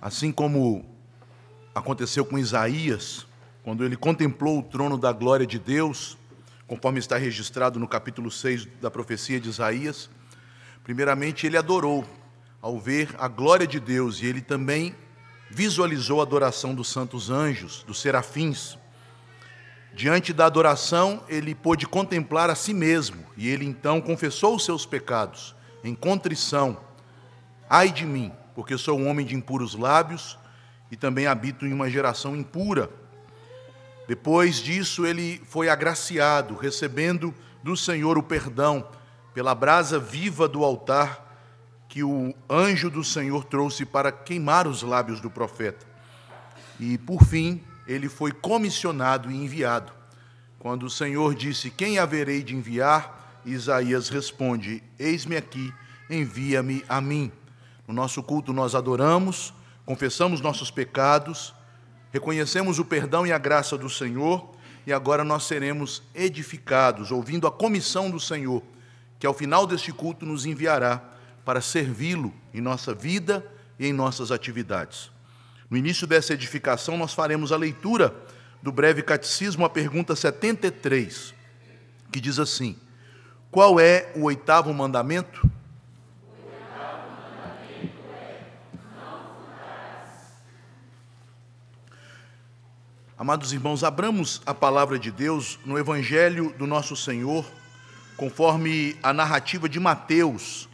Assim como aconteceu com Isaías, quando ele contemplou o trono da glória de Deus, conforme está registrado no capítulo 6 da profecia de Isaías, primeiramente ele adorou ao ver a glória de Deus, e ele também visualizou a adoração dos santos anjos, dos serafins. Diante da adoração, ele pôde contemplar a si mesmo, e ele então confessou os seus pecados, em contrição. Ai de mim, porque sou um homem de impuros lábios, e também habito em uma geração impura. Depois disso, ele foi agraciado, recebendo do Senhor o perdão, pela brasa viva do altar, que o anjo do Senhor trouxe para queimar os lábios do profeta. E, por fim, ele foi comissionado e enviado. Quando o Senhor disse: quem haverei de enviar? Isaías responde: eis-me aqui, envia-me a mim. No nosso culto nós adoramos, confessamos nossos pecados, reconhecemos o perdão e a graça do Senhor, e agora nós seremos edificados, ouvindo a comissão do Senhor, que ao final deste culto nos enviará para servi-lo em nossa vida e em nossas atividades. No início dessa edificação, nós faremos a leitura do breve catecismo, a pergunta 73, que diz assim: qual é o oitavo mandamento? O oitavo mandamento é: não furtarás. Amados irmãos, abramos a palavra de Deus no Evangelho do nosso Senhor, conforme a narrativa de Mateus,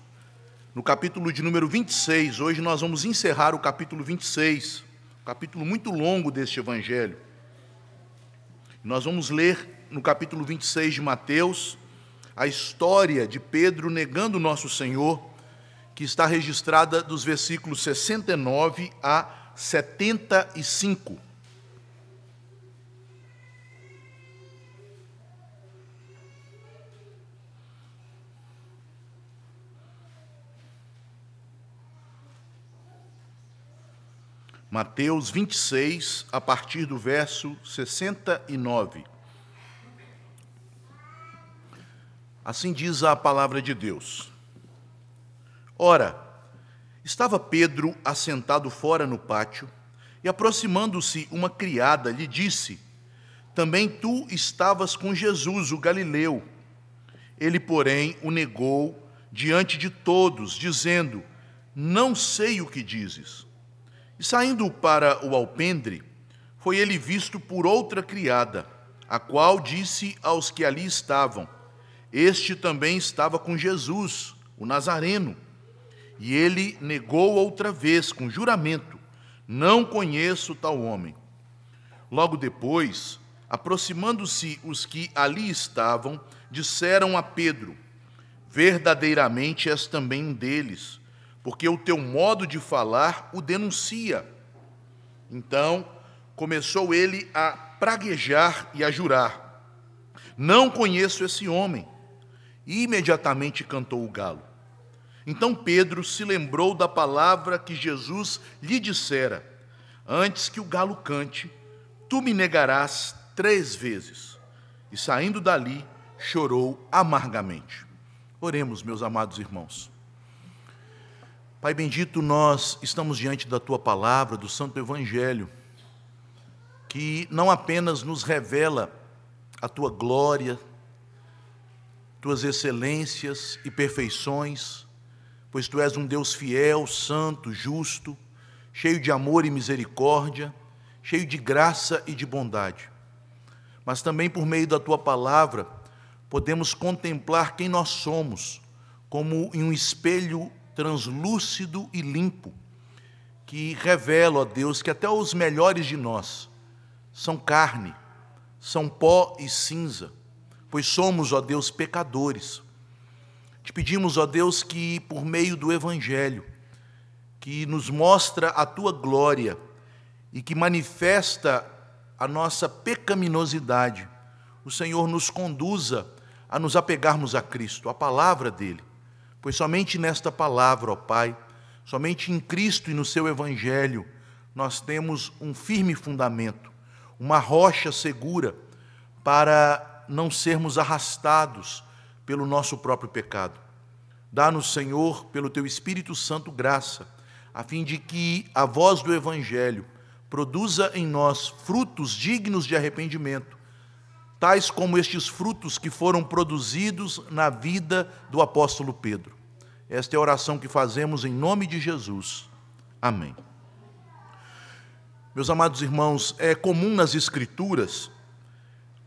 no capítulo de número 26. Hoje nós vamos encerrar o capítulo 26, capítulo muito longo deste Evangelho. Nós vamos ler no capítulo 26 de Mateus a história de Pedro negando o nosso Senhor, que está registrada dos versículos 69 a 75. Mateus 26, a partir do verso 69. Assim diz a palavra de Deus. Ora, estava Pedro assentado fora no pátio, e aproximando-se uma criada, lhe disse: também tu estavas com Jesus, o Galileu. Ele, porém, o negou diante de todos, dizendo: não sei o que dizes. E saindo para o alpendre, foi ele visto por outra criada, a qual disse aos que ali estavam: este também estava com Jesus, o Nazareno. E ele negou outra vez, com juramento: não conheço tal homem. Logo depois, aproximando-se os que ali estavam, disseram a Pedro: verdadeiramente és também um deles, porque o teu modo de falar o denuncia. Então começou ele a praguejar e a jurar: não conheço esse homem. E imediatamente cantou o galo. Então Pedro se lembrou da palavra que Jesus lhe dissera: antes que o galo cante, tu me negarás 3 vezes. E saindo dali, chorou amargamente. Oremos, meus amados irmãos. Pai bendito, nós estamos diante da Tua palavra, do Santo Evangelho, que não apenas nos revela a Tua glória, Tuas excelências e perfeições, pois Tu és um Deus fiel, santo, justo, cheio de amor e misericórdia, cheio de graça e de bondade. Mas também por meio da Tua palavra, podemos contemplar quem nós somos, como em um espelho translúcido e limpo, que revela, ó Deus, que até os melhores de nós são carne, são pó e cinza, pois somos, ó Deus, pecadores. Te pedimos, ó Deus, que por meio do Evangelho, que nos mostra a Tua glória e que manifesta a nossa pecaminosidade, o Senhor nos conduza a nos apegarmos a Cristo, a palavra dEle. Pois somente nesta palavra, ó Pai, somente em Cristo e no seu Evangelho, nós temos um firme fundamento, uma rocha segura para não sermos arrastados pelo nosso próprio pecado. Dá-nos, Senhor, pelo Teu Espírito Santo, graça, a fim de que a voz do Evangelho produza em nós frutos dignos de arrependimento, tais como estes frutos que foram produzidos na vida do apóstolo Pedro. Esta é a oração que fazemos em nome de Jesus. Amém. Meus amados irmãos, é comum nas Escrituras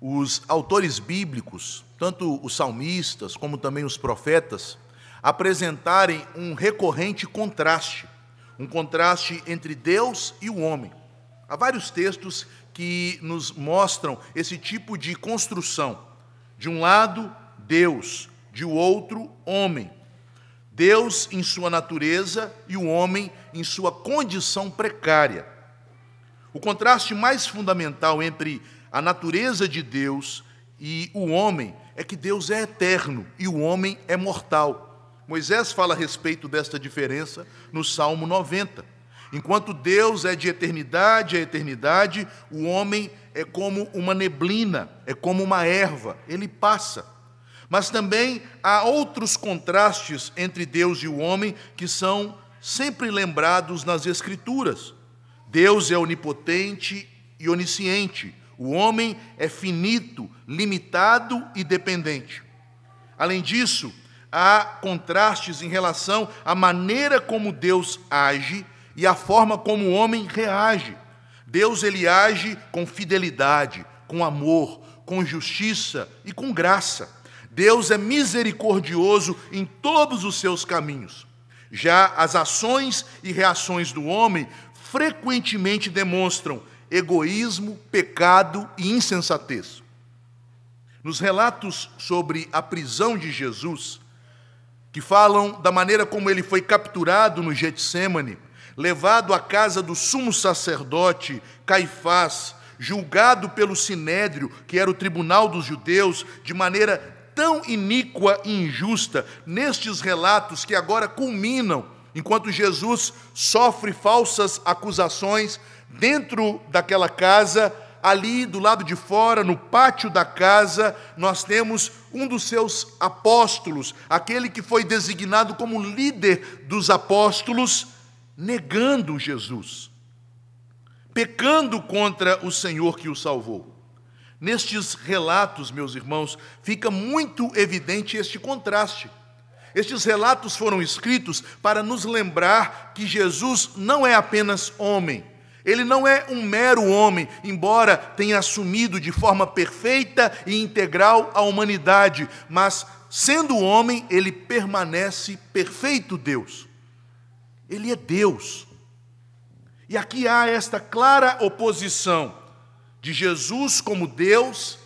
os autores bíblicos, tanto os salmistas como também os profetas, apresentarem um recorrente contraste, um contraste entre Deus e o homem. Há vários textos que nos mostram esse tipo de construção. De um lado, Deus, de outro, homem. Deus em sua natureza e o homem em sua condição precária. O contraste mais fundamental entre a natureza de Deus e o homem é que Deus é eterno e o homem é mortal. Moisés fala a respeito desta diferença no Salmo 90. Enquanto Deus é de eternidade a eternidade, o homem é como uma neblina, é como uma erva, ele passa. Mas também há outros contrastes entre Deus e o homem que são sempre lembrados nas Escrituras. Deus é onipotente e onisciente, o homem é finito, limitado e dependente. Além disso, há contrastes em relação à maneira como Deus age e a forma como o homem reage. Deus, ele age com fidelidade, com amor, com justiça e com graça. Deus é misericordioso em todos os seus caminhos. Já as ações e reações do homem frequentemente demonstram egoísmo, pecado e insensatez. Nos relatos sobre a prisão de Jesus, que falam da maneira como ele foi capturado no Getsêmani, levado à casa do sumo sacerdote Caifás, julgado pelo Sinédrio, que era o tribunal dos judeus, de maneira tão iníqua e injusta, nestes relatos que agora culminam, enquanto Jesus sofre falsas acusações dentro daquela casa, ali do lado de fora, no pátio da casa, nós temos um dos seus apóstolos, aquele que foi designado como líder dos apóstolos, negando Jesus, pecando contra o Senhor que o salvou. Nestes relatos, meus irmãos, fica muito evidente este contraste. Estes relatos foram escritos para nos lembrar que Jesus não é apenas homem. Ele não é um mero homem, embora tenha assumido de forma perfeita e integral a humanidade, mas, sendo homem, ele permanece perfeito Deus. Ele é Deus. E aqui há esta clara oposição de Jesus como Deus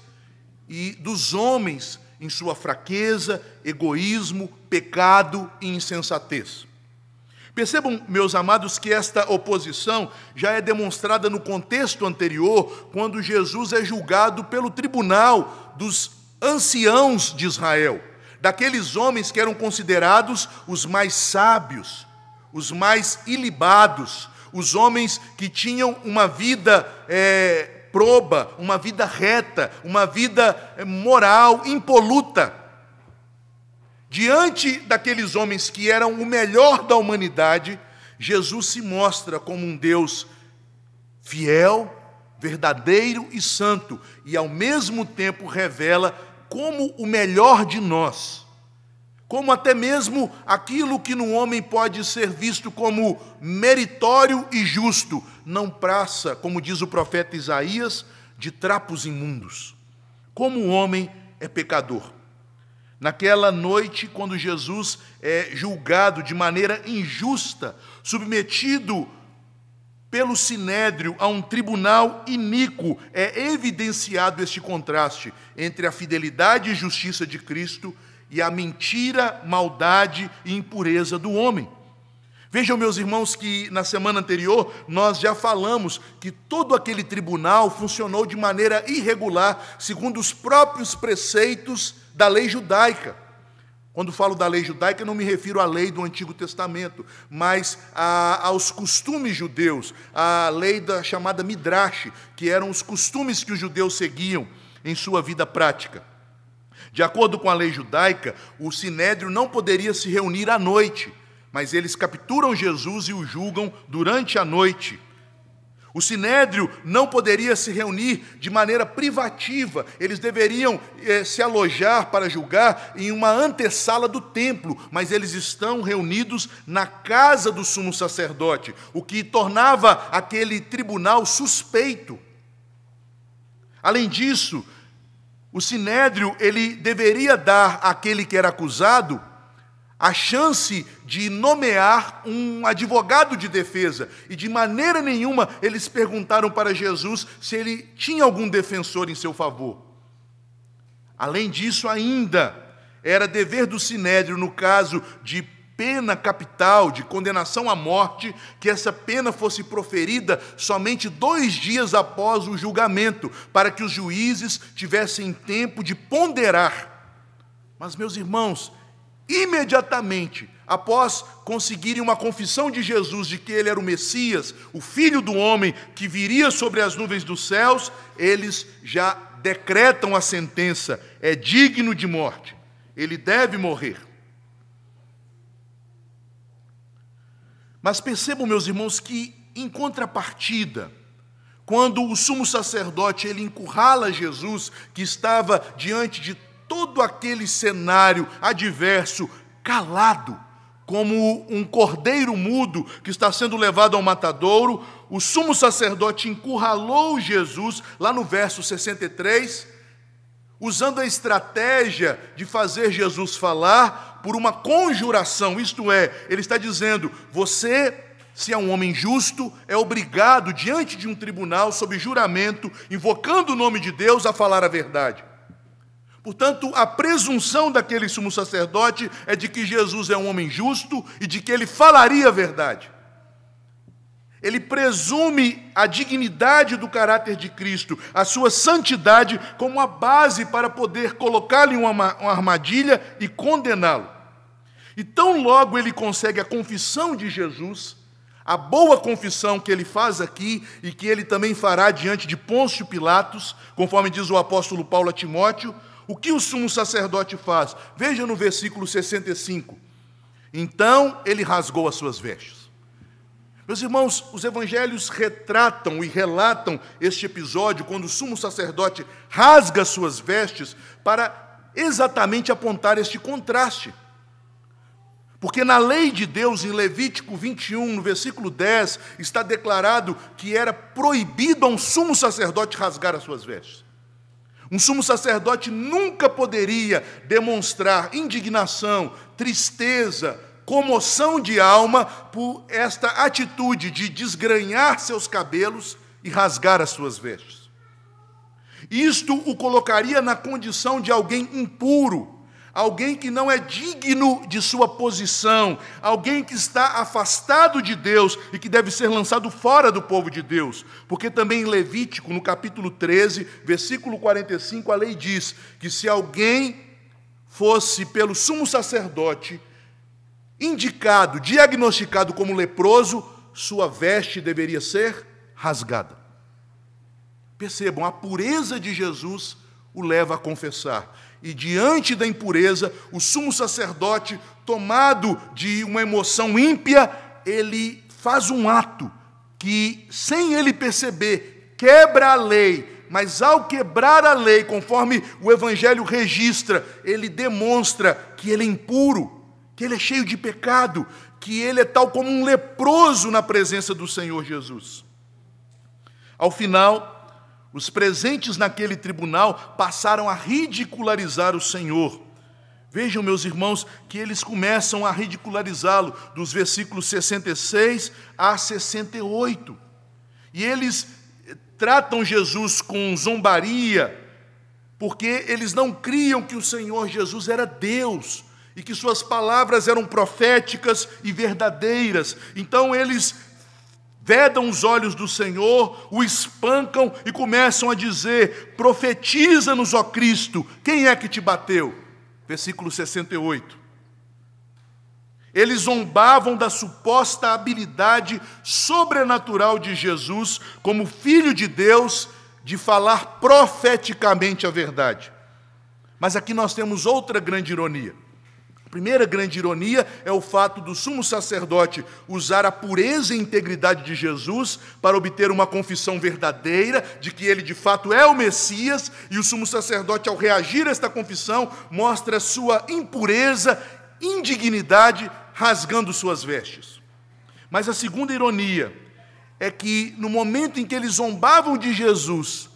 e dos homens em sua fraqueza, egoísmo, pecado e insensatez. Percebam, meus amados, que esta oposição já é demonstrada no contexto anterior, quando Jesus é julgado pelo tribunal dos anciãos de Israel, daqueles homens que eram considerados os mais sábios, os mais ilibados, os homens que tinham uma vida proba, uma vida reta, uma vida moral, impoluta. Diante daqueles homens que eram o melhor da humanidade, Jesus se mostra como um Deus fiel, verdadeiro e santo, e ao mesmo tempo revela como o melhor de nós, como até mesmo aquilo que no homem pode ser visto como meritório e justo, não passa, como diz o profeta Isaías, de trapos imundos. Como o homem é pecador. Naquela noite, quando Jesus é julgado de maneira injusta, submetido pelo Sinédrio a um tribunal iníquo, é evidenciado este contraste entre a fidelidade e justiça de Cristo e a mentira, maldade e impureza do homem. Vejam, meus irmãos, que na semana anterior nós já falamos que todo aquele tribunal funcionou de maneira irregular, segundo os próprios preceitos da lei judaica. Quando falo da lei judaica, não me refiro à lei do Antigo Testamento, mas aos costumes judeus, à lei da chamada Midrash, que eram os costumes que os judeus seguiam em sua vida prática. De acordo com a lei judaica, o Sinédrio não poderia se reunir à noite, mas eles capturam Jesus e o julgam durante a noite. O sinédrio não poderia se reunir de maneira privativa, eles deveriam se alojar para julgar em uma antessala do templo, mas eles estão reunidos na casa do sumo sacerdote, o que tornava aquele tribunal suspeito. Além disso, o sinédrio ele deveria dar àquele que era acusado a chance de nomear um advogado de defesa. E de maneira nenhuma eles perguntaram para Jesus se ele tinha algum defensor em seu favor. Além disso ainda, era dever do sinédrio, no caso de pena capital, de condenação à morte, que essa pena fosse proferida somente 2 dias após o julgamento, para que os juízes tivessem tempo de ponderar. Mas, meus irmãos, imediatamente após conseguirem uma confissão de Jesus de que ele era o Messias, o Filho do homem que viria sobre as nuvens dos céus, eles já decretam a sentença: é digno de morte, ele deve morrer. Mas percebam, meus irmãos, que em contrapartida, quando o sumo sacerdote ele encurrala Jesus, que estava diante de todo aquele cenário adverso, calado, como um cordeiro mudo que está sendo levado ao matadouro, o sumo sacerdote encurralou Jesus, lá no verso 63, usando a estratégia de fazer Jesus falar por uma conjuração, isto é, ele está dizendo: você, se é um homem justo, é obrigado, diante de um tribunal, sob juramento, invocando o nome de Deus, a falar a verdade. Portanto, a presunção daquele sumo sacerdote é de que Jesus é um homem justo e de que ele falaria a verdade. Ele presume a dignidade do caráter de Cristo, a sua santidade, como a base para poder colocá-lo em uma armadilha e condená-lo. E tão logo ele consegue a confissão de Jesus, a boa confissão que ele faz aqui e que ele também fará diante de Pôncio Pilatos, conforme diz o apóstolo Paulo a Timóteo, o que o sumo sacerdote faz? Veja no versículo 65. Então ele rasgou as suas vestes. Meus irmãos, os evangelhos retratam e relatam este episódio, quando o sumo sacerdote rasga as suas vestes, para exatamente apontar este contraste. Porque na lei de Deus, em Levítico 21, no versículo 10, está declarado que era proibido a um sumo sacerdote rasgar as suas vestes. Um sumo sacerdote nunca poderia demonstrar indignação, tristeza, comoção de alma por esta atitude de desgrenhar seus cabelos e rasgar as suas vestes. Isto o colocaria na condição de alguém impuro, alguém que não é digno de sua posição, alguém que está afastado de Deus e que deve ser lançado fora do povo de Deus. Porque também em Levítico, no capítulo 13, versículo 45, a lei diz que se alguém fosse pelo sumo sacerdote indicado, diagnosticado como leproso, sua veste deveria ser rasgada. Percebam, a pureza de Jesus o leva a confessar. E diante da impureza, o sumo sacerdote, tomado de uma emoção ímpia, ele faz um ato que, sem ele perceber, quebra a lei. Mas ao quebrar a lei, conforme o Evangelho registra, ele demonstra que ele é impuro, que ele é cheio de pecado, que ele é tal como um leproso na presença do Senhor Jesus. Ao final, os presentes naquele tribunal passaram a ridicularizar o Senhor. Vejam, meus irmãos, que eles começam a ridicularizá-lo dos versículos 66 a 68. E eles tratam Jesus com zombaria, porque eles não criam que o Senhor Jesus era Deus e que suas palavras eram proféticas e verdadeiras. Então eles vedam os olhos do Senhor, o espancam e começam a dizer: profetiza-nos, ó Cristo, quem é que te bateu? Versículo 68. Eles zombavam da suposta habilidade sobrenatural de Jesus, como Filho de Deus, de falar profeticamente a verdade. Mas aqui nós temos outra grande ironia. primeira grande ironia é o fato do sumo sacerdote usar a pureza e integridade de Jesus para obter uma confissão verdadeira de que ele de fato é o Messias, e o sumo sacerdote, ao reagir a esta confissão, mostra sua impureza, indignidade, rasgando suas vestes. Mas a segunda ironia é que no momento em que eles zombavam de Jesus,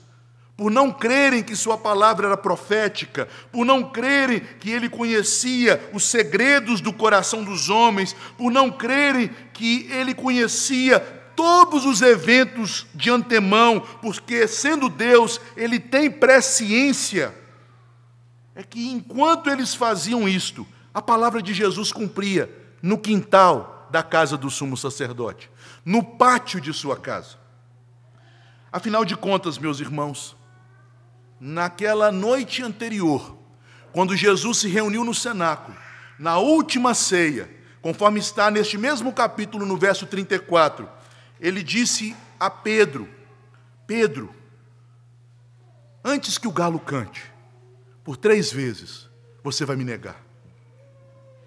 por não crerem que sua palavra era profética, por não crerem que ele conhecia os segredos do coração dos homens, por não crerem que ele conhecia todos os eventos de antemão, porque, sendo Deus, ele tem presciência, é que enquanto eles faziam isto, a palavra de Jesus cumpria no quintal da casa do sumo sacerdote, no pátio de sua casa. Afinal de contas, meus irmãos, naquela noite anterior, quando Jesus se reuniu no cenáculo, na última ceia, conforme está neste mesmo capítulo, no verso 34, ele disse a Pedro: Pedro, antes que o galo cante, por 3 vezes você vai me negar.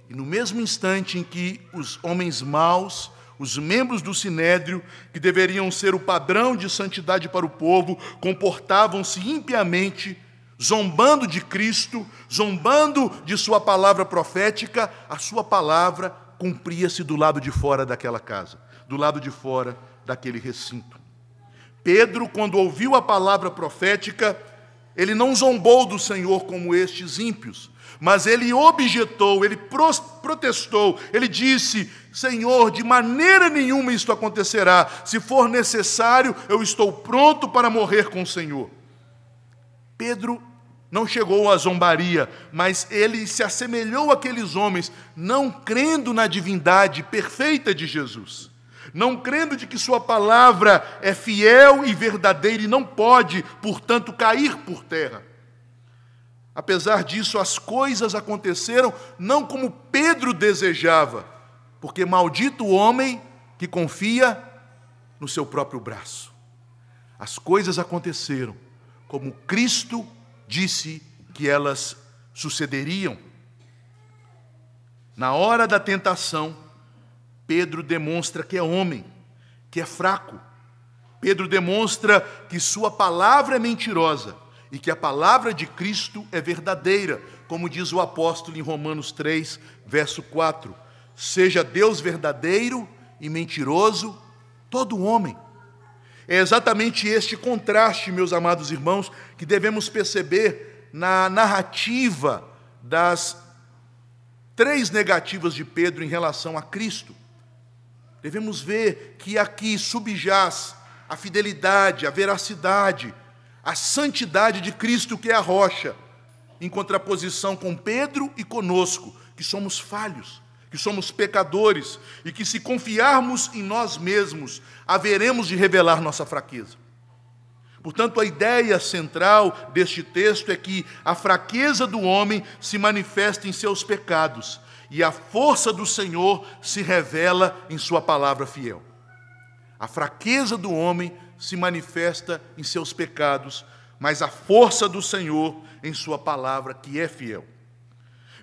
E no mesmo instante em que os homens maus, os membros do Sinédrio, que deveriam ser o padrão de santidade para o povo, comportavam-se impiamente, zombando de Cristo, zombando de sua palavra profética, a sua palavra cumpria-se do lado de fora daquela casa, do lado de fora daquele recinto. Pedro, quando ouviu a palavra profética, ele não zombou do Senhor como estes ímpios, mas ele objetou, ele protestou, ele disse: Senhor, de maneira nenhuma isto acontecerá, se for necessário, eu estou pronto para morrer com o Senhor. Pedro não chegou à zombaria, mas ele se assemelhou àqueles homens, não crendo na divindade perfeita de Jesus, não crendo de que sua palavra é fiel e verdadeira e não pode, portanto, cair por terra. Apesar disso, as coisas aconteceram não como Pedro desejava, porque maldito o homem que confia no seu próprio braço. As coisas aconteceram como Cristo disse que elas sucederiam. Na hora da tentação, Pedro demonstra que é homem, que é fraco. Pedro demonstra que sua palavra é mentirosa e que a palavra de Cristo é verdadeira, como diz o apóstolo em Romanos 3, verso 4. Seja Deus verdadeiro e mentiroso todo homem. É exatamente este contraste, meus amados irmãos, que devemos perceber na narrativa das 3 negativas de Pedro em relação a Cristo. Devemos ver que aqui subjaz a fidelidade, a veracidade, a santidade de Cristo, que é a rocha, em contraposição com Pedro e conosco, que somos falhos, que somos pecadores, e que, se confiarmos em nós mesmos, haveremos de revelar nossa fraqueza. Portanto, a ideia central deste texto é que a fraqueza do homem se manifesta em seus pecados, e a força do Senhor se revela em sua palavra fiel. A fraqueza do homem se manifesta em seus pecados, mas a força do Senhor em sua palavra, que é fiel.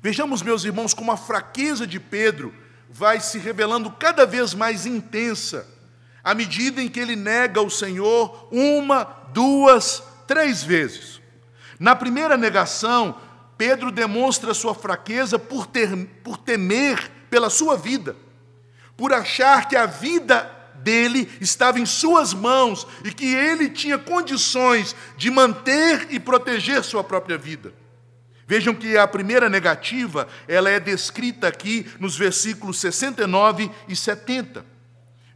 Vejamos, meus irmãos, como a fraqueza de Pedro vai se revelando cada vez mais intensa, à medida em que ele nega o Senhor 1, 2, 3 vezes. Na primeira negação, Pedro demonstra sua fraqueza por temer pela sua vida, por achar que a vida dele estava em suas mãos e que ele tinha condições de manter e proteger sua própria vida. Vejam que a primeira negativa, ela é descrita aqui nos versículos 69 e 70.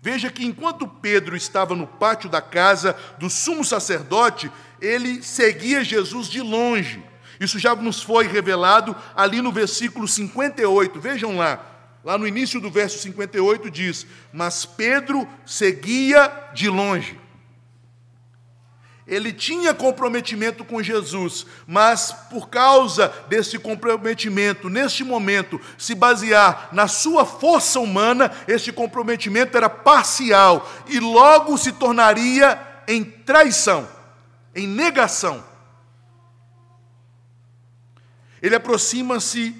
Veja que enquanto Pedro estava no pátio da casa do sumo sacerdote, ele seguia Jesus de longe. Isso já nos foi revelado ali no versículo 58. Vejam lá. Lá no início do verso 58 diz: mas Pedro seguia de longe. Ele tinha comprometimento com Jesus, mas por causa desse comprometimento, neste momento, se basear na sua força humana, este comprometimento era parcial e logo se tornaria em traição, em negação. Ele aproxima-se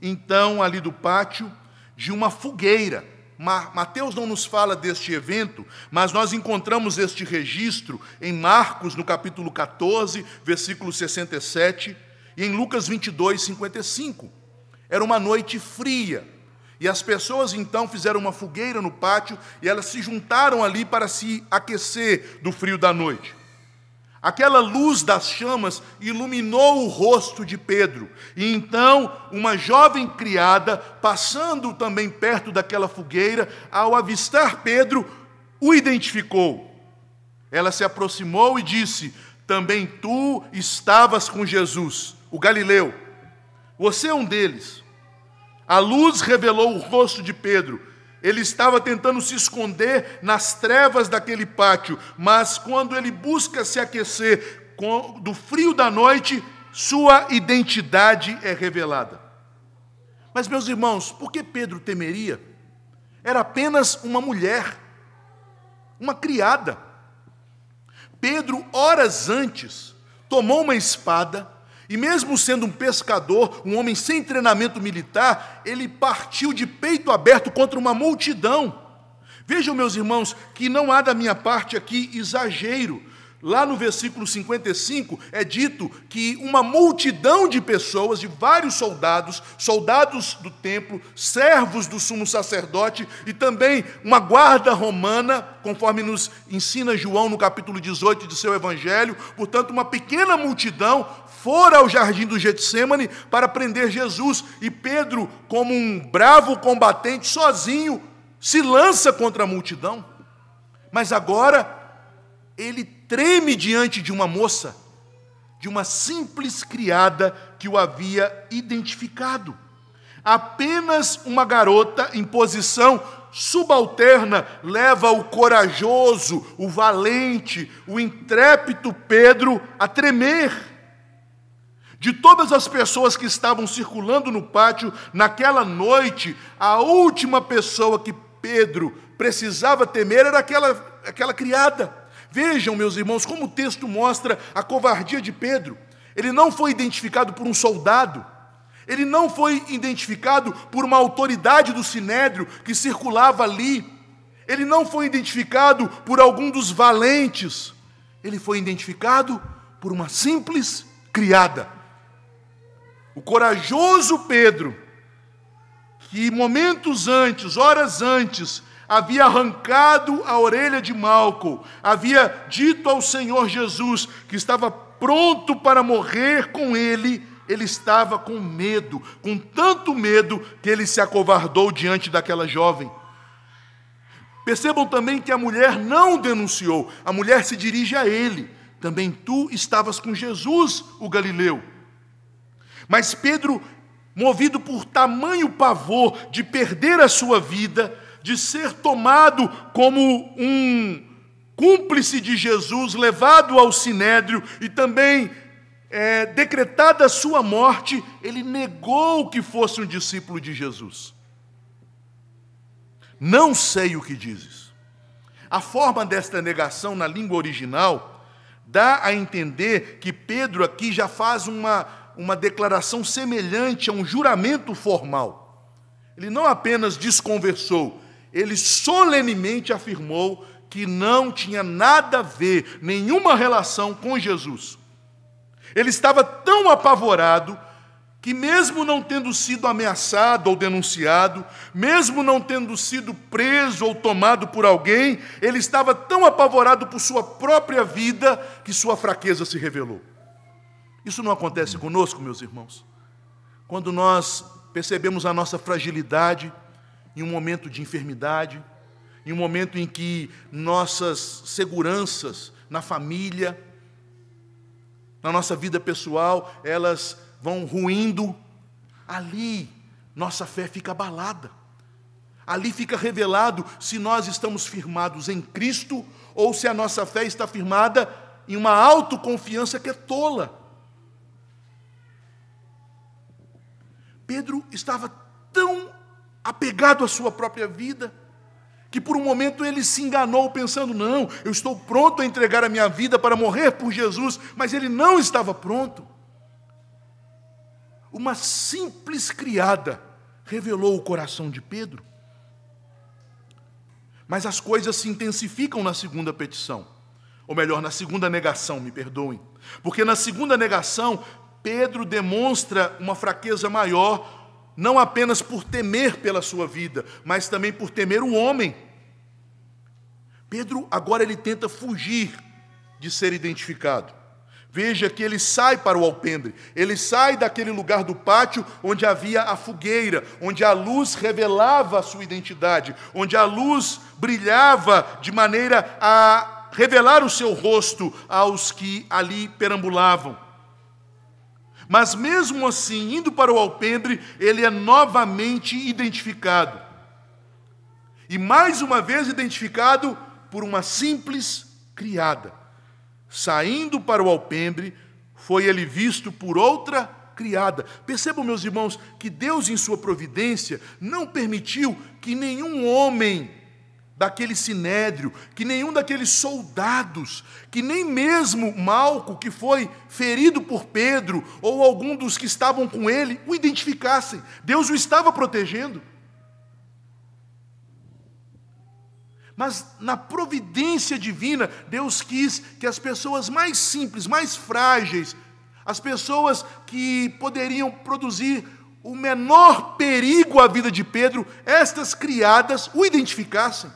então, ali do pátio, de uma fogueira. Mateus não nos fala deste evento, mas nós encontramos este registro em Marcos, no capítulo 14, versículo 67, e em Lucas 22, 55. Era uma noite fria, e as pessoas então fizeram uma fogueira no pátio, e elas se juntaram ali para se aquecer do frio da noite. Aquela luz das chamas iluminou o rosto de Pedro. E então, uma jovem criada, passando também perto daquela fogueira, ao avistar Pedro, o identificou. Ela se aproximou e disse: também tu estavas com Jesus, o Galileu. Você é um deles. A luz revelou o rosto de Pedro. Ele estava tentando se esconder nas trevas daquele pátio, mas quando ele busca se aquecer do frio da noite, sua identidade é revelada. Mas, meus irmãos, por que Pedro temeria? Era apenas uma mulher, uma criada. Pedro, horas antes, tomou uma espada, e mesmo sendo um pescador, um homem sem treinamento militar, ele partiu de peito aberto contra uma multidão. Vejam, meus irmãos, que não há da minha parte aqui exagero. Lá no versículo 55 é dito que uma multidão de pessoas, de vários soldados, soldados do templo, servos do sumo sacerdote e também uma guarda romana, conforme nos ensina João no capítulo 18 de seu evangelho, portanto uma pequena multidão fora ao jardim do Getsêmani para prender Jesus, e Pedro, como um bravo combatente, sozinho, se lança contra a multidão. Mas agora ele treme diante de uma moça, de uma simples criada que o havia identificado. Apenas uma garota em posição subalterna leva o corajoso, o valente, o intrépido Pedro a tremer. De todas as pessoas que estavam circulando no pátio naquela noite, a última pessoa que Pedro precisava temer era aquela criada. Vejam, meus irmãos, como o texto mostra a covardia de Pedro. Ele não foi identificado por um soldado, ele não foi identificado por uma autoridade do sinédrio que circulava ali, ele não foi identificado por algum dos valentes, ele foi identificado por uma simples criada. O corajoso Pedro, que momentos antes, horas antes, havia arrancado a orelha de Malco, havia dito ao Senhor Jesus que estava pronto para morrer com ele, ele estava com medo, com tanto medo que ele se acovardou diante daquela jovem. Percebam também que a mulher não denunciou, a mulher se dirige a ele: também tu estavas com Jesus, o Galileu. Mas Pedro, movido por tamanho pavor de perder a sua vida, de ser tomado como um cúmplice de Jesus, levado ao sinédrio e também decretada a sua morte, ele negou que fosse um discípulo de Jesus. Não sei o que dizes. A forma desta negação na língua original dá a entender que Pedro aqui já faz uma declaração semelhante a um juramento formal. Ele não apenas desconversou, ele solenemente afirmou que não tinha nada a ver, nenhuma relação com Jesus. Ele estava tão apavorado que, mesmo não tendo sido ameaçado ou denunciado, mesmo não tendo sido preso ou tomado por alguém, ele estava tão apavorado por sua própria vida que sua fraqueza se revelou. Isso não acontece conosco, meus irmãos? Quando nós percebemos a nossa fragilidade em um momento de enfermidade, em um momento em que nossas seguranças na família, na nossa vida pessoal, elas vão ruindo, ali nossa fé fica abalada. Ali fica revelado se nós estamos firmados em Cristo ou se a nossa fé está firmada em uma autoconfiança que é tola. Pedro estava tão apegado à sua própria vida, que por um momento ele se enganou pensando: não, eu estou pronto a entregar a minha vida para morrer por Jesus, mas ele não estava pronto. uma simples criada revelou o coração de Pedro. Mas as coisas se intensificam na segunda petição. Ou melhor, na segunda negação, me perdoem. Porque na segunda negação, Pedro demonstra uma fraqueza maior, não apenas por temer pela sua vida, mas também por temer o homem. Pedro agora ele tenta fugir de ser identificado. Veja que ele sai para o alpendre, ele sai daquele lugar do pátio onde havia a fogueira, onde a luz revelava a sua identidade, onde a luz brilhava de maneira a revelar o seu rosto aos que ali perambulavam. Mas mesmo assim, indo para o alpendre, ele é novamente identificado. E mais uma vez identificado por uma simples criada. Saindo para o alpendre, foi ele visto por outra criada. Percebam, meus irmãos, que Deus, em sua providência, não permitiu que nenhum homem daquele sinédrio, que nenhum daqueles soldados, que nem mesmo Malco, que foi ferido por Pedro, ou algum dos que estavam com ele, o identificassem. Deus o estava protegendo. Mas na providência divina, Deus quis que as pessoas mais simples, mais frágeis, as pessoas que poderiam produzir o menor perigo à vida de Pedro, estas criadas o identificassem,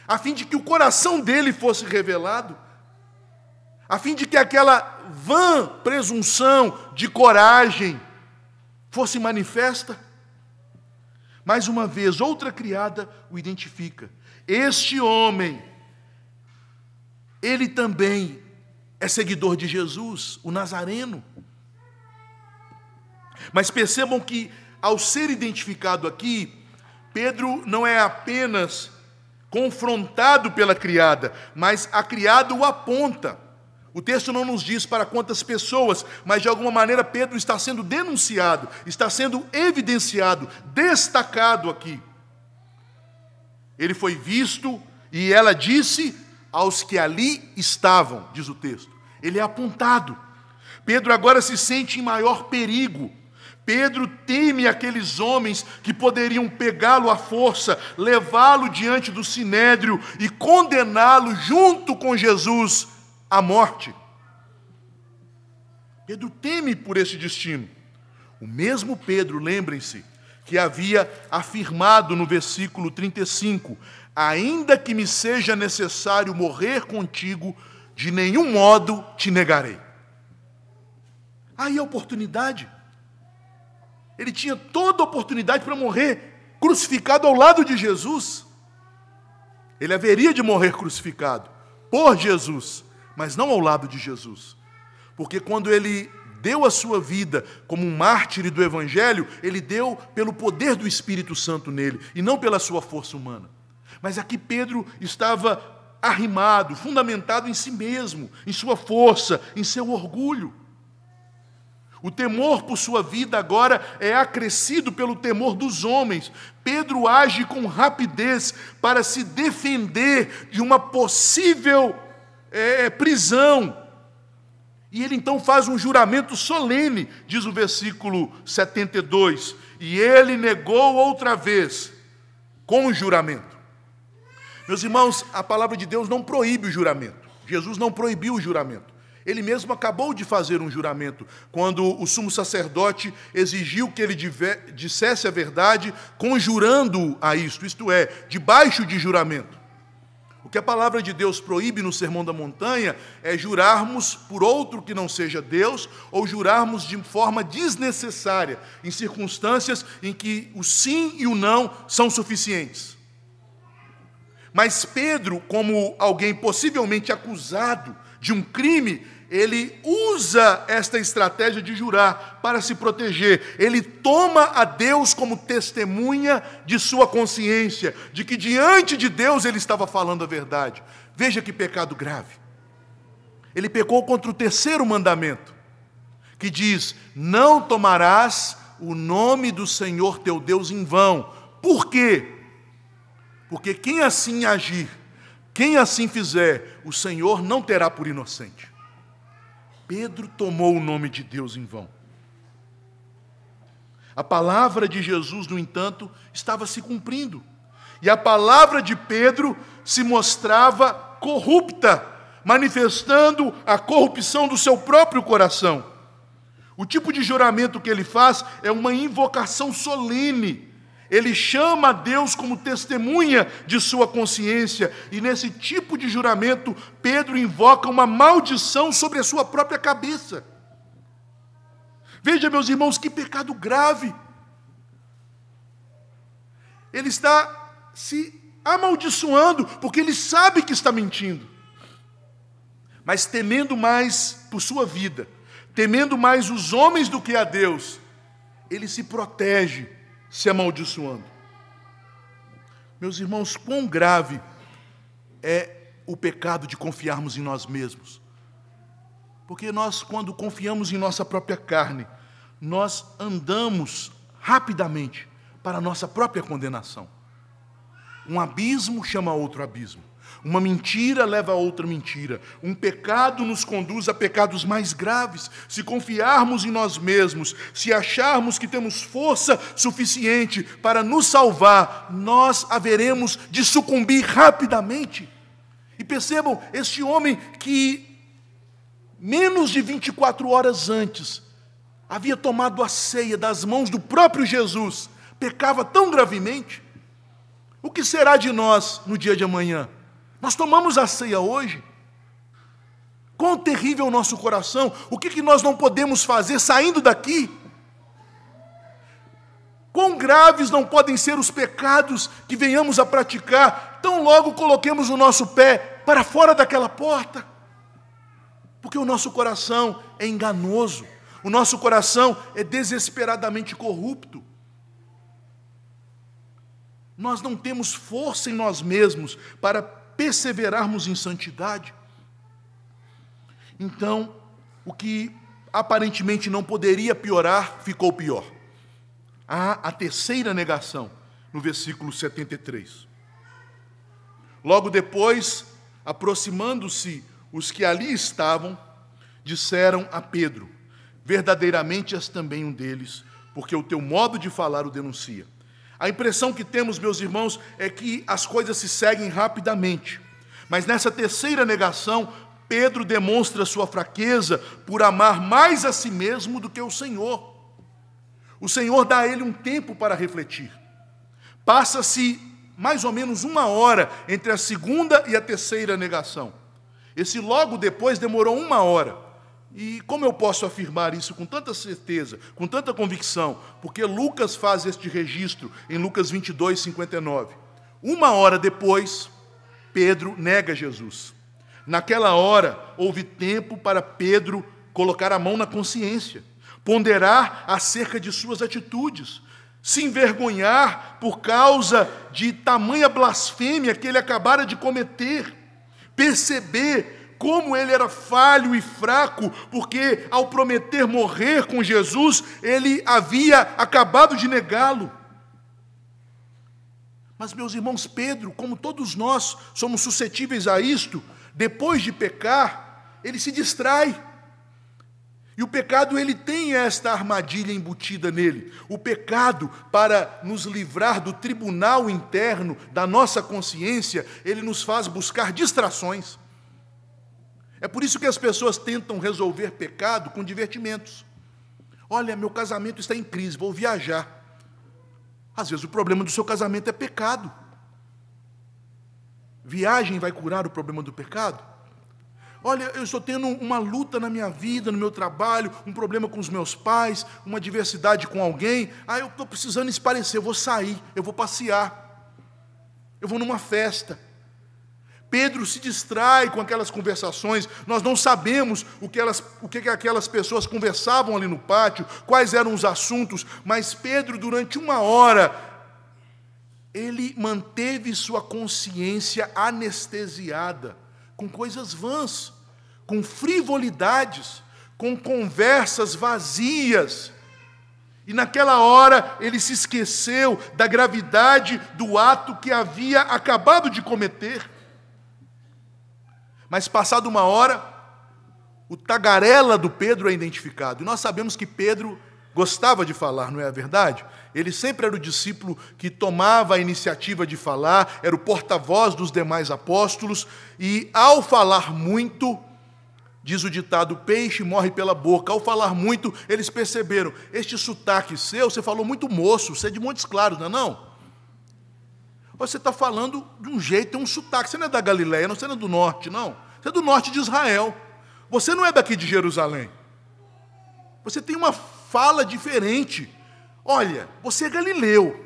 a fim de que o coração dele fosse revelado, a fim de que aquela vã presunção de coragem fosse manifesta. Mais uma vez, outra criada o identifica. Este homem, ele também é seguidor de Jesus, o Nazareno. Mas percebam que, ao ser identificado aqui, Pedro não é apenas confrontado pela criada, mas a criada o aponta. O texto não nos diz para quantas pessoas, mas de alguma maneira Pedro está sendo denunciado, está sendo evidenciado, destacado aqui. Ele foi visto e ela disse aos que ali estavam, diz o texto. Ele é apontado. Pedro agora se sente em maior perigo. Pedro teme aqueles homens que poderiam pegá-lo à força, levá-lo diante do sinédrio e condená-lo junto com Jesus à morte. Pedro teme por esse destino. O mesmo Pedro, lembrem-se, que havia afirmado no versículo 35, ainda que me seja necessário morrer contigo, de nenhum modo te negarei. Aí a oportunidade. Ele tinha toda a oportunidade para morrer crucificado ao lado de Jesus. Ele haveria de morrer crucificado por Jesus, mas não ao lado de Jesus. Porque quando ele deu a sua vida como um mártir do Evangelho, ele deu pelo poder do Espírito Santo nele, e não pela sua força humana. Mas aqui Pedro estava arrimado, fundamentado em si mesmo, em sua força, em seu orgulho. O temor por sua vida agora é acrescido pelo temor dos homens. Pedro age com rapidez para se defender de uma possível prisão. E ele então faz um juramento solene, diz o versículo 72. E ele negou outra vez, com o juramento. Meus irmãos, a palavra de Deus não proíbe o juramento. Jesus não proibiu o juramento. Ele mesmo acabou de fazer um juramento, quando o sumo sacerdote exigiu que ele dissesse a verdade, conjurando-o a isto é, debaixo de juramento. O que a palavra de Deus proíbe no Sermão da Montanha é jurarmos por outro que não seja Deus, ou jurarmos de forma desnecessária, em circunstâncias em que o sim e o não são suficientes. Mas Pedro, como alguém possivelmente acusado de um crime, ele usa esta estratégia de jurar para se proteger. Ele toma a Deus como testemunha de sua consciência, de que diante de Deus ele estava falando a verdade. Veja que pecado grave. Ele pecou contra o terceiro mandamento, que diz: não tomarás o nome do Senhor teu Deus em vão. Por quê? Porque quem assim agir, quem assim fizer, o Senhor não terá por inocente. Pedro tomou o nome de Deus em vão. A palavra de Jesus, no entanto, estava se cumprindo. E a palavra de Pedro se mostrava corrupta, manifestando a corrupção do seu próprio coração. O tipo de juramento que ele faz é uma invocação solene. Ele chama a Deus como testemunha de sua consciência. E nesse tipo de juramento, Pedro invoca uma maldição sobre a sua própria cabeça. Veja, meus irmãos, que pecado grave. Ele está se amaldiçoando, porque ele sabe que está mentindo. Mas temendo mais por sua vida, temendo mais os homens do que a Deus, ele se protege, se amaldiçoando. Meus irmãos, quão grave é o pecado de confiarmos em nós mesmos. Porque nós, quando confiamos em nossa própria carne, nós andamos rapidamente para a nossa própria condenação. Um abismo chama outro abismo. Uma mentira leva a outra mentira. Um pecado nos conduz a pecados mais graves. Se confiarmos em nós mesmos, se acharmos que temos força suficiente para nos salvar, nós haveremos de sucumbir rapidamente. E percebam, este homem que menos de 24 horas antes havia tomado a ceia das mãos do próprio Jesus, pecava tão gravemente. O que será de nós no dia de amanhã? Nós tomamos a ceia hoje. Quão terrível é o nosso coração. O que nós não podemos fazer saindo daqui? Quão graves não podem ser os pecados que venhamos a praticar, tão logo coloquemos o nosso pé para fora daquela porta? Porque o nosso coração é enganoso. O nosso coração é desesperadamente corrupto. Nós não temos força em nós mesmos para perseverarmos em santidade. Então, o que aparentemente não poderia piorar, ficou pior. Há a terceira negação, no versículo 73. Logo depois, aproximando-se os que ali estavam, disseram a Pedro: verdadeiramente és também um deles, porque o teu modo de falar o denuncia. A impressão que temos, meus irmãos, é que as coisas se seguem rapidamente. Mas nessa terceira negação, Pedro demonstra sua fraqueza por amar mais a si mesmo do que o Senhor. O Senhor dá a ele um tempo para refletir. Passa-se mais ou menos 1 hora entre a segunda e a terceira negação. Esse logo depois demorou 1 hora. E como eu posso afirmar isso com tanta certeza, com tanta convicção? Porque Lucas faz este registro em Lucas 22, 59. 1 hora depois, Pedro nega Jesus. Naquela hora, houve tempo para Pedro colocar a mão na consciência, ponderar acerca de suas atitudes, se envergonhar por causa de tamanha blasfêmia que ele acabara de cometer, perceber como ele era falho e fraco, porque ao prometer morrer com Jesus, ele havia acabado de negá-lo. Mas, meus irmãos, Pedro, como todos nós somos suscetíveis a isto, depois de pecar, ele se distrai. E o pecado, ele tem esta armadilha embutida nele. O pecado, para nos livrar do tribunal interno da nossa consciência, ele nos faz buscar distrações. É por isso que as pessoas tentam resolver pecado com divertimentos. Olha, meu casamento está em crise, vou viajar. Às vezes o problema do seu casamento é pecado. Viagem vai curar o problema do pecado? Olha, eu estou tendo uma luta na minha vida, no meu trabalho, um problema com os meus pais, uma diversidade com alguém. Eu estou precisando espairecer, eu vou sair, eu vou passear, eu vou numa festa. Pedro se distrai com aquelas conversações. Nós não sabemos o que aquelas pessoas conversavam ali no pátio, quais eram os assuntos, mas Pedro, durante 1 hora, ele manteve sua consciência anestesiada com coisas vãs, com frivolidades, com conversas vazias. E naquela hora ele se esqueceu da gravidade do ato que havia acabado de cometer. Mas passada 1 hora, o tagarela do Pedro é identificado. E nós sabemos que Pedro gostava de falar, não é a verdade? Ele sempre era o discípulo que tomava a iniciativa de falar, era o porta-voz dos demais apóstolos, e ao falar muito, diz o ditado, peixe morre pela boca. Ao falar muito, eles perceberam, este sotaque seu, você falou muito moço, você é de Montes Claros, não é não? Você está falando de um jeito, tem um sotaque, você não é da Galileia, não, você não é do norte, não. Você é do norte de Israel. Você não é daqui de Jerusalém. Você tem uma fala diferente. Olha, você é galileu.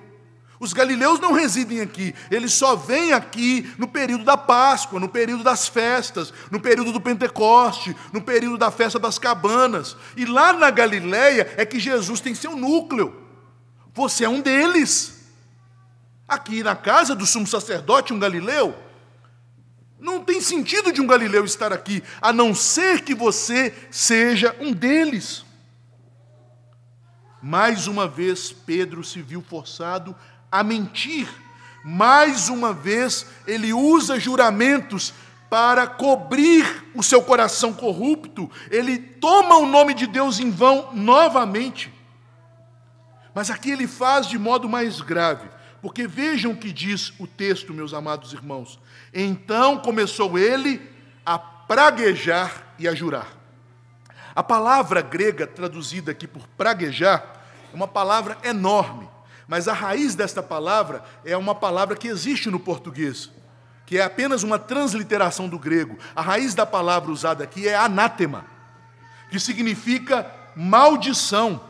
Os galileus não residem aqui, eles só vêm aqui no período da Páscoa, no período das festas, no período do Pentecoste, no período da festa das cabanas. E lá na Galileia é que Jesus tem seu núcleo. Você é um deles. Aqui na casa do sumo sacerdote, um galileu, não tem sentido de um galileu estar aqui, a não ser que você seja um deles. Mais uma vez, Pedro se viu forçado a mentir. Mais uma vez, ele usa juramentos para cobrir o seu coração corrupto. Ele toma o nome de Deus em vão novamente. Mas aqui ele faz de modo mais grave, porque vejam o que diz o texto, meus amados irmãos. Então começou ele a praguejar e a jurar. A palavra grega traduzida aqui por praguejar é uma palavra enorme, mas a raiz desta palavra é uma palavra que existe no português, que é apenas uma transliteração do grego. A raiz da palavra usada aqui é anátema, que significa maldição.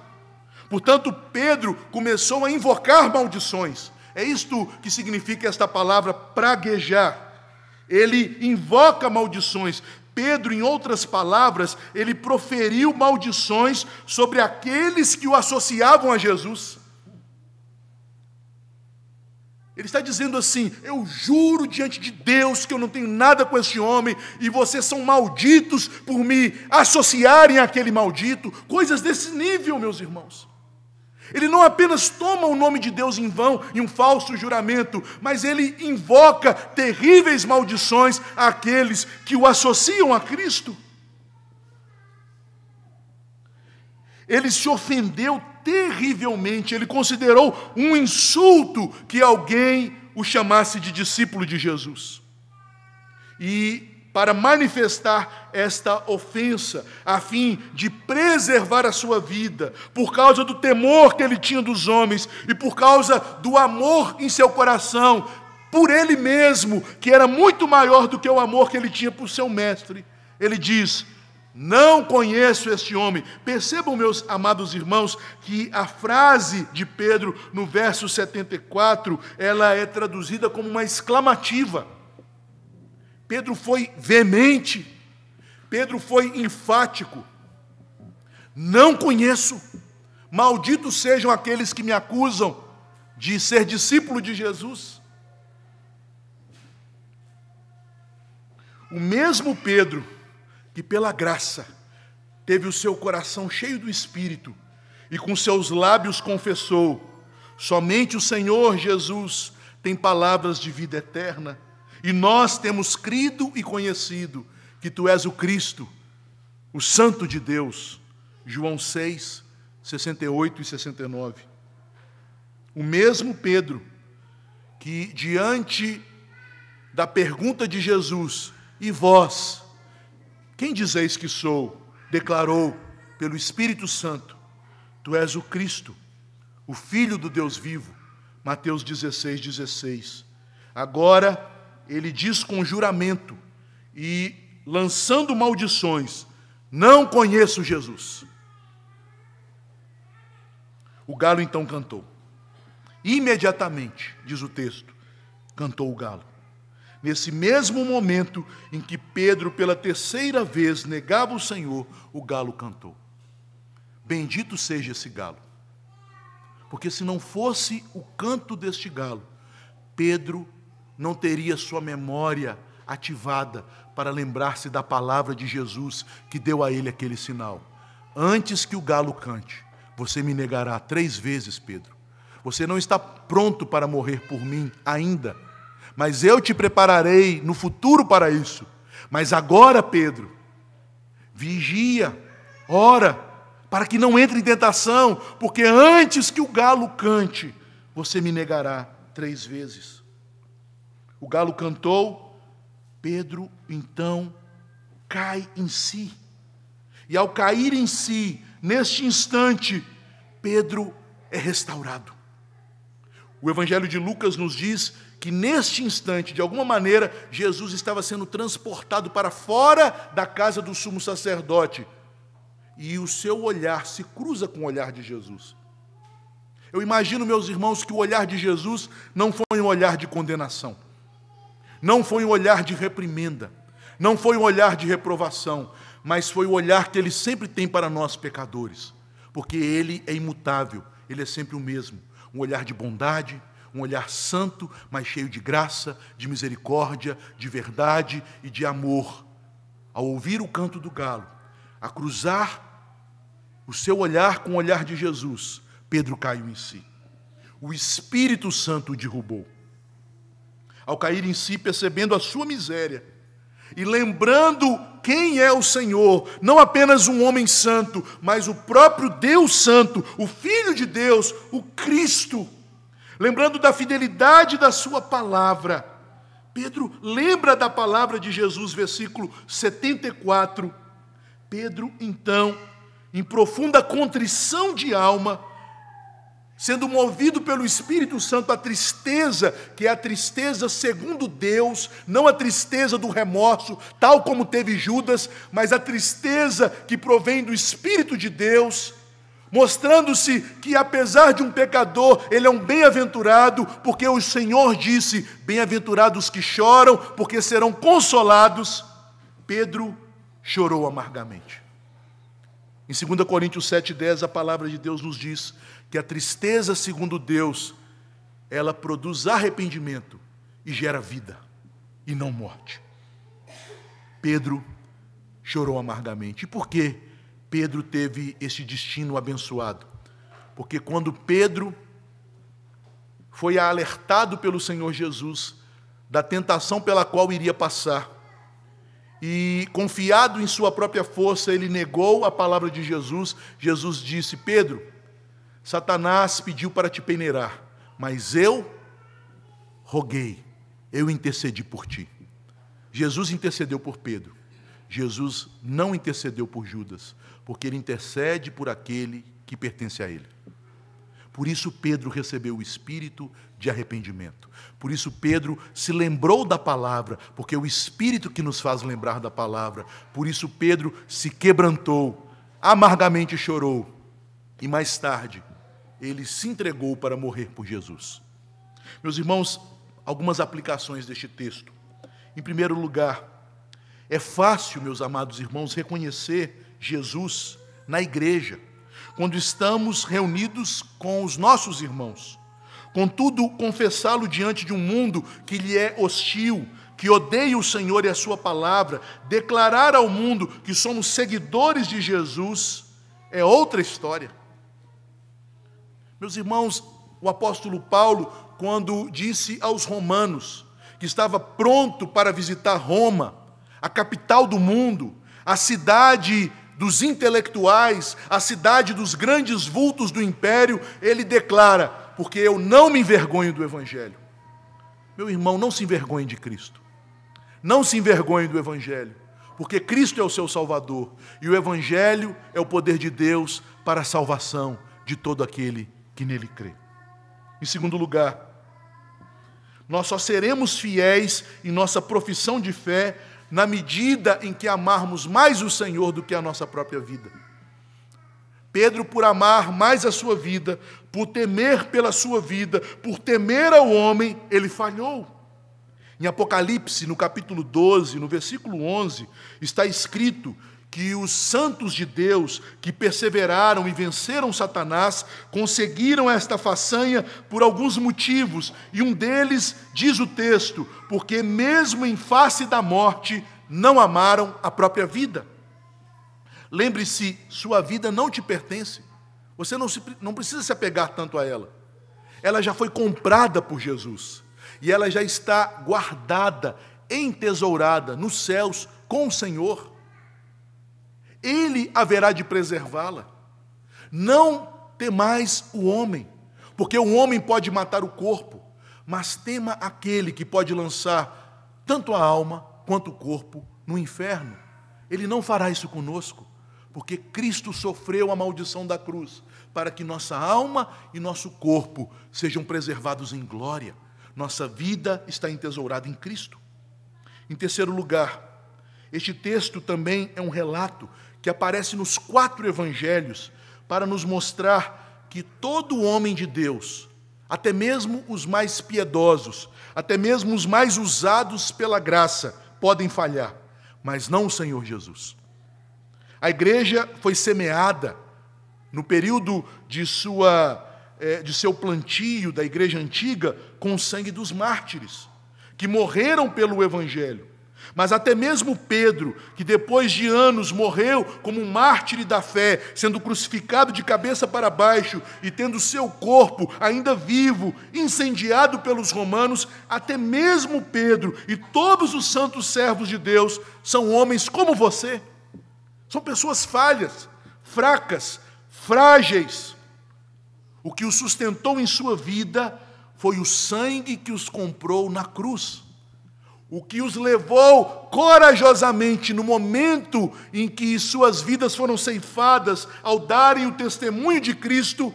Portanto, Pedro começou a invocar maldições. É isto que significa esta palavra praguejar. Ele invoca maldições. Pedro, em outras palavras, ele proferiu maldições sobre aqueles que o associavam a Jesus. Ele está dizendo assim: eu juro diante de Deus que eu não tenho nada com esse homem, e vocês são malditos por me associarem àquele maldito. Coisas desse nível, meus irmãos. Ele não apenas toma o nome de Deus em vão, em um falso juramento, mas ele invoca terríveis maldições àqueles que o associam a Cristo. Ele se ofendeu terrivelmente, ele considerou um insulto que alguém o chamasse de discípulo de Jesus. E para manifestar esta ofensa, a fim de preservar a sua vida, por causa do temor que ele tinha dos homens e por causa do amor em seu coração, por ele mesmo, que era muito maior do que o amor que ele tinha por seu mestre, ele diz: não conheço este homem. Percebam, meus amados irmãos, que a frase de Pedro no verso 74, ela é traduzida como uma exclamativa. Pedro foi veemente, Pedro foi enfático. Não conheço, malditos sejam aqueles que me acusam de ser discípulo de Jesus. O mesmo Pedro que pela graça teve o seu coração cheio do Espírito e com seus lábios confessou: somente o Senhor Jesus tem palavras de vida eterna, e nós temos crido e conhecido que Tu és o Cristo, o Santo de Deus. João 6, 68 e 69. O mesmo Pedro que, diante da pergunta de Jesus: e vós, quem dizeis que sou? Declarou pelo Espírito Santo: Tu és o Cristo, o Filho do Deus vivo. Mateus 16, 16. Agora ele diz com juramento e lançando maldições: não conheço Jesus. O galo então cantou. Imediatamente, diz o texto, cantou o galo. Nesse mesmo momento em que Pedro, pela terceira vez, negava o Senhor, o galo cantou. Bendito seja esse galo. Porque se não fosse o canto deste galo, Pedro não teria sua memória ativada para lembrar-se da palavra de Jesus que deu a ele aquele sinal. Antes que o galo cante, você me negará 3 vezes, Pedro. Você não está pronto para morrer por mim ainda, mas eu te prepararei no futuro para isso. Mas agora, Pedro, vigia, ora, para que não entre em tentação, porque antes que o galo cante, você me negará 3 vezes. O galo cantou, Pedro então cai em si. E ao cair em si, neste instante, Pedro é restaurado. O Evangelho de Lucas nos diz que neste instante, de alguma maneira, Jesus estava sendo transportado para fora da casa do sumo sacerdote. E o seu olhar se cruza com o olhar de Jesus. Eu imagino, meus irmãos, que o olhar de Jesus não foi um olhar de condenação. Não foi um olhar de reprimenda. Não foi um olhar de reprovação. Mas foi o olhar que Ele sempre tem para nós pecadores. Porque Ele é imutável. Ele é sempre o mesmo. Um olhar de bondade, um olhar santo, mas cheio de graça, de misericórdia, de verdade e de amor. Ao ouvir o canto do galo, a cruzar o seu olhar com o olhar de Jesus, Pedro caiu em si. O Espírito Santo o derrubou. Ao cair em si, percebendo a sua miséria, e lembrando quem é o Senhor, não apenas um homem santo, mas o próprio Deus Santo, o Filho de Deus, o Cristo, lembrando da fidelidade da sua palavra, Pedro lembra da palavra de Jesus, versículo 74. Pedro, então, em profunda contrição de alma, sendo movido pelo Espírito Santo à tristeza, que é a tristeza segundo Deus, não a tristeza do remorso, tal como teve Judas, mas a tristeza que provém do Espírito de Deus, mostrando-se que apesar de um pecador, ele é um bem-aventurado, porque o Senhor disse, bem-aventurados que choram, porque serão consolados. Pedro chorou amargamente. Em 2 Coríntios 7,10, a palavra de Deus nos diz que a tristeza, segundo Deus, ela produz arrependimento e gera vida, e não morte. Pedro chorou amargamente. E por que Pedro teve esse destino abençoado? Porque quando Pedro foi alertado pelo Senhor Jesus da tentação pela qual iria passar, e confiado em sua própria força, ele negou a palavra de Jesus. Jesus disse, Pedro, Satanás pediu para te peneirar, mas eu roguei, eu intercedi por ti. Jesus intercedeu por Pedro. Jesus não intercedeu por Judas, porque ele intercede por aquele que pertence a ele. Por isso Pedro recebeu o espírito de arrependimento. Por isso Pedro se lembrou da palavra, porque é o Espírito que nos faz lembrar da palavra. Por isso Pedro se quebrantou, amargamente chorou, e mais tarde ele se entregou para morrer por Jesus. Meus irmãos, algumas aplicações deste texto. Em primeiro lugar, é fácil, meus amados irmãos, reconhecer Jesus na igreja, quando estamos reunidos com os nossos irmãos. Contudo, confessá-lo diante de um mundo que lhe é hostil, que odeia o Senhor e a sua palavra, declarar ao mundo que somos seguidores de Jesus, é outra história. Meus irmãos, o apóstolo Paulo, quando disse aos romanos que estava pronto para visitar Roma, a capital do mundo, a cidade dos intelectuais, a cidade dos grandes vultos do império, ele declara, porque eu não me envergonho do Evangelho. Meu irmão, não se envergonhe de Cristo. Não se envergonhe do Evangelho, porque Cristo é o seu Salvador, e o Evangelho é o poder de Deus para a salvação de todo aquele que nele crê. Em segundo lugar, nós só seremos fiéis em nossa profissão de fé na medida em que amarmos mais o Senhor do que a nossa própria vida. Pedro, por amar mais a sua vida, por temer pela sua vida, por temer ao homem, ele falhou. Em Apocalipse, no capítulo 12, no versículo 11, está escrito que os santos de Deus, que perseveraram e venceram Satanás, conseguiram esta façanha por alguns motivos, e um deles, diz o texto, porque mesmo em face da morte, não amaram a própria vida. Lembre-se, sua vida não te pertence, você não precisa se apegar tanto a ela. Ela já foi comprada por Jesus, e ela já está guardada, entesourada nos céus com o Senhor. Ele haverá de preservá-la. Não temais o homem, porque o homem pode matar o corpo, mas tema aquele que pode lançar tanto a alma quanto o corpo no inferno. Ele não fará isso conosco, porque Cristo sofreu a maldição da cruz, para que nossa alma e nosso corpo sejam preservados em glória. Nossa vida está entesourada em Cristo. Em terceiro lugar, este texto também é um relato que aparece nos 4 evangelhos para nos mostrar que todo homem de Deus, até mesmo os mais piedosos, até mesmo os mais usados pela graça, podem falhar, mas não o Senhor Jesus. A igreja foi semeada no período de seu plantio da igreja antiga com o sangue dos mártires, que morreram pelo evangelho. Mas até mesmo Pedro, que depois de anos morreu como um mártir da fé, sendo crucificado de cabeça para baixo e tendo seu corpo ainda vivo, incendiado pelos romanos, até mesmo Pedro e todos os santos servos de Deus são homens como você. São pessoas falhas, fracas, frágeis. O que os sustentou em sua vida foi o sangue que os comprou na cruz. O que os levou corajosamente no momento em que suas vidas foram ceifadas ao darem o testemunho de Cristo,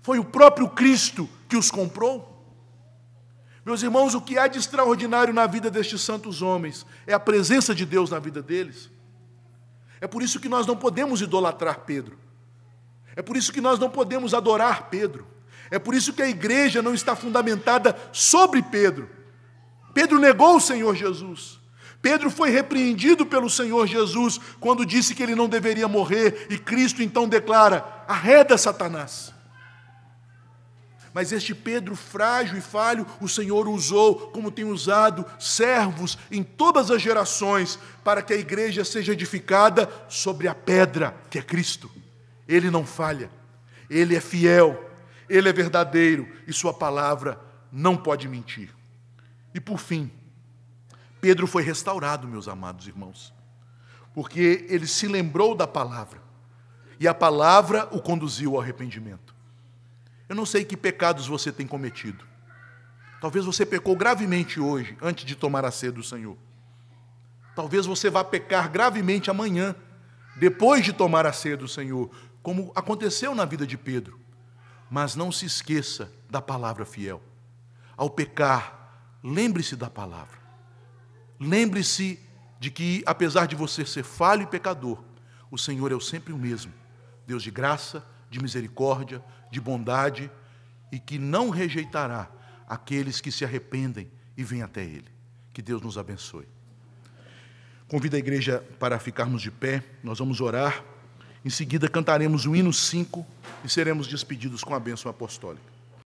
foi o próprio Cristo que os comprou. Meus irmãos, o que há de extraordinário na vida destes santos homens é a presença de Deus na vida deles. É por isso que nós não podemos idolatrar Pedro. É por isso que nós não podemos adorar Pedro. É por isso que a igreja não está fundamentada sobre Pedro. Pedro negou o Senhor Jesus. Pedro foi repreendido pelo Senhor Jesus quando disse que ele não deveria morrer, e Cristo então declara: arreda Satanás. Mas este Pedro frágil e falho, o Senhor usou, como tem usado servos em todas as gerações, para que a igreja seja edificada sobre a pedra, que é Cristo. Ele não falha, Ele é fiel, Ele é verdadeiro, e sua palavra não pode mentir. E por fim, Pedro foi restaurado, meus amados irmãos, porque ele se lembrou da palavra, e a palavra o conduziu ao arrependimento. Eu não sei que pecados você tem cometido. Talvez você pecou gravemente hoje, antes de tomar a ceia do Senhor. Talvez você vá pecar gravemente amanhã, depois de tomar a ceia do Senhor, como aconteceu na vida de Pedro. Mas não se esqueça da palavra fiel. Ao pecar, lembre-se da palavra. Lembre-se de que, apesar de você ser falho e pecador, o Senhor é sempre o mesmo. Deus de graça, de misericórdia, de bondade, e que não rejeitará aqueles que se arrependem e vêm até Ele. Que Deus nos abençoe. Convido a igreja para ficarmos de pé, nós vamos orar. Em seguida cantaremos o hino 5 e seremos despedidos com a bênção apostólica.